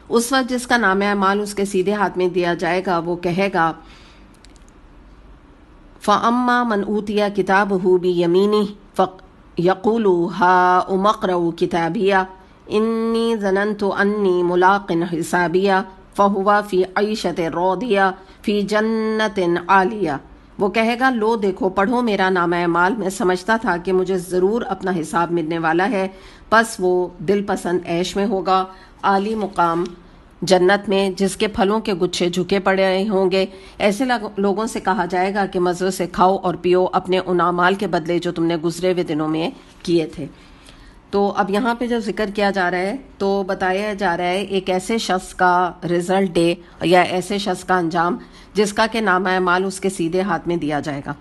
اس وقت جس کا نامہ اعمال اس کے سیدھے ہاتھ میں دیا جائے گا وہ کہے گا فَأَمَّا مَنْ أُوتِيَ كِتَابَهُ بِيَمِينِهِ فَيَقُولُ هَاؤُمُ اقْرَءُوا كِتَابِيَهْ إِنِّي ظَنَنْتُ أَنِّي مُلَاقٍ حِسَابِيَهْ فَهُوَ فِي عَيْشَةٍ رَاضِيَةٍ فِي جَنَّةٍ عَالِيَةٍ، وہ کہے گا لو دیکھو پڑھو میرا نامہ اعمال، میں سمجھتا تھا کہ مجھے ضرور اپنا حساب ملنے والا ہے، پس وہ دل پسند عیش میں ہوگا، عالی مقام جنت میں جس کے پھلوں کے گچھے جھکے پڑے ہوں گے۔ ایسے لوگوں سے کہا جائے گا کہ مزے سے کھاؤ اور پیو اپنے ان اعمال کے بدلے جو تم نے گزرے ہوئے دنوں میں کیے تھے۔ تو اب یہاں پہ جو ذکر کیا جا رہا ہے تو بتایا جا رہا ہے ایک ایسے شخص کا رزلٹ ڈے یا ایسے شخص کا انجام جس کا کہ نامہ اعمال اس کے سیدھے ہاتھ میں دیا جائے گا،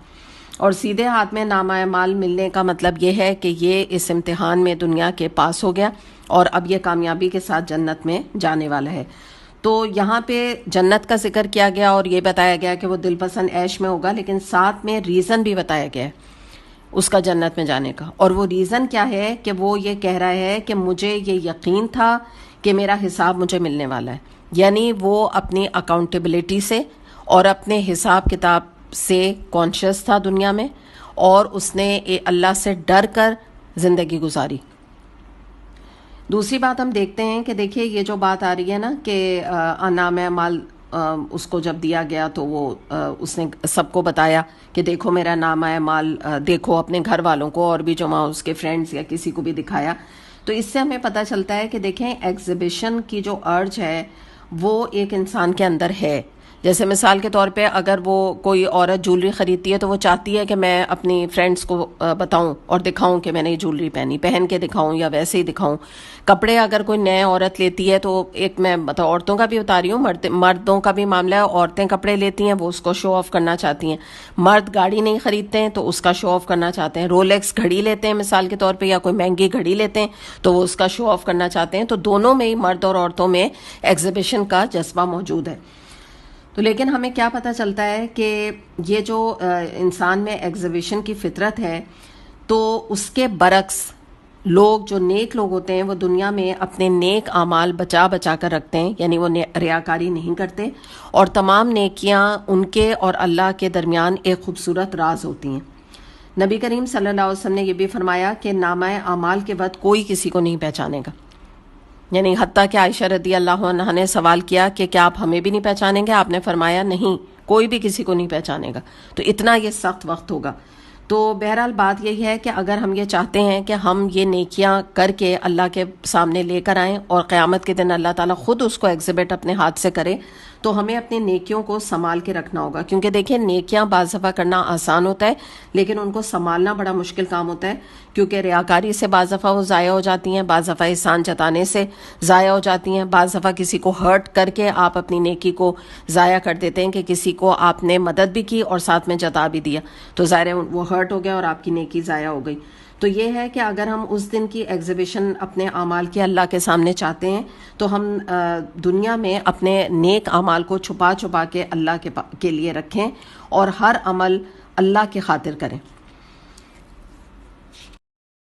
اور سیدھے ہاتھ میں نامہ اعمال ملنے کا مطلب یہ ہے کہ یہ اس امتحان میں دنیا کے پاس ہو گیا اور اب یہ کامیابی کے ساتھ جنت میں جانے والا ہے۔ تو یہاں پہ جنت کا ذکر کیا گیا اور یہ بتایا گیا کہ وہ دل پسند عیش میں ہوگا، لیکن ساتھ میں ریزن بھی بتایا گیا ہے اس کا جنت میں جانے کا، اور وہ ریزن کیا ہے کہ وہ یہ کہہ رہا ہے کہ مجھے یہ یقین تھا کہ میرا حساب مجھے ملنے والا ہے، یعنی وہ اپنی اکاؤنٹیبلٹی سے اور اپنے حساب کتاب سے کانشیس تھا دنیا میں، اور اس نے اللہ سے ڈر کر زندگی گزاری۔ دوسری بات ہم دیکھتے ہیں کہ دیکھیے یہ جو بات آ رہی ہے نا کہ نامہ اعمال اس کو جب دیا گیا تو وہ اس نے سب کو بتایا کہ دیکھو میرا نامہ اعمال، دیکھو اپنے گھر والوں کو اور بھی جو وہاں اس کے فرینڈز یا کسی کو بھی دکھایا۔ تو اس سے ہمیں پتہ چلتا ہے کہ دیکھیں ایگزیبیشن کی جو ارج ہے وہ ایک انسان کے اندر ہے۔ جیسے مثال کے طور پہ اگر وہ کوئی عورت جولری خریدتی ہے تو وہ چاہتی ہے کہ میں اپنی فرینڈز کو بتاؤں اور دکھاؤں کہ میں نے یہ جولری پہن کے دکھاؤں یا ویسے ہی دکھاؤں۔ کپڑے اگر کوئی نئے عورت لیتی ہے تو ایک میں عورتوں کا بھی بتا رہی ہوں، مردوں کا بھی معاملہ ہے، عورتیں کپڑے لیتی ہیں وہ اس کو شو آف کرنا چاہتی ہیں، مرد گاڑی نہیں خریدتے ہیں تو اس کا شو آف کرنا چاہتے ہیں، رولیکس گھڑی لیتے ہیں مثال کے طور پہ یا کوئی مہنگی گھڑی لیتے ہیں تو وہ اس کا شو آف کرنا چاہتے ہیں۔ تو دونوں میں ہی مرد اور عورتوں میں ایگزیبیشن کا جذبہ موجود ہے۔ تو لیکن ہمیں کیا پتہ چلتا ہے کہ یہ جو انسان میں ایگزیبیشن کی فطرت ہے تو اس کے برعکس لوگ جو نیک لوگ ہوتے ہیں وہ دنیا میں اپنے نیک اعمال بچا کر رکھتے ہیں، یعنی وہ ریاکاری نہیں کرتے، اور تمام نیکیاں ان کے اور اللہ کے درمیان ایک خوبصورت راز ہوتی ہیں۔ نبی کریم صلی اللہ علیہ وسلم نے یہ بھی فرمایا کہ نامہ اعمال کے وقت کوئی کسی کو نہیں پہچانے گا، یعنی حتیٰ کہ عائشہ رضی اللہ عنہا نے سوال کیا کہ کیا آپ ہمیں بھی نہیں پہچانیں گے؟ آپ نے فرمایا نہیں، کوئی بھی کسی کو نہیں پہچانے گا۔ تو اتنا یہ سخت وقت ہوگا۔ تو بہرحال بات یہی ہے کہ اگر ہم یہ چاہتے ہیں کہ ہم یہ نیکیاں کر کے اللہ کے سامنے لے کر آئیں اور قیامت کے دن اللہ تعالیٰ خود اس کو ایگزیبٹ اپنے ہاتھ سے کرے، تو ہمیں اپنی نیکیوں کو سنبھال کے رکھنا ہوگا، کیونکہ دیکھیں نیکیاں بعض دفعہ کرنا آسان ہوتا ہے لیکن ان کو سنبھالنا بڑا مشکل کام ہوتا ہے، کیونکہ ریاکاری سے بعض دفعہ وہ ضائع ہو جاتی ہیں، بعض دفعہ احسان جتانے سے ضائع ہو جاتی ہیں، بعض دفعہ کسی کو ہرٹ کر کے آپ اپنی نیکی کو ضائع کر دیتے ہیں کہ کسی کو آپ نے مدد بھی کی اور ساتھ میں جتا بھی دیا، تو ظاہر ہے وہ ہرٹ ہو گیا اور آپ کی نیکی ضائع ہو گئی۔ تو یہ ہے کہ اگر ہم اس دن کی ایگزیبیشن اپنے اعمال کی اللہ کے سامنے چاہتے ہیں تو ہم دنیا میں اپنے نیک اعمال کو چھپا کے اللہ کے لیے رکھیں اور ہر عمل اللہ کی خاطر کریں۔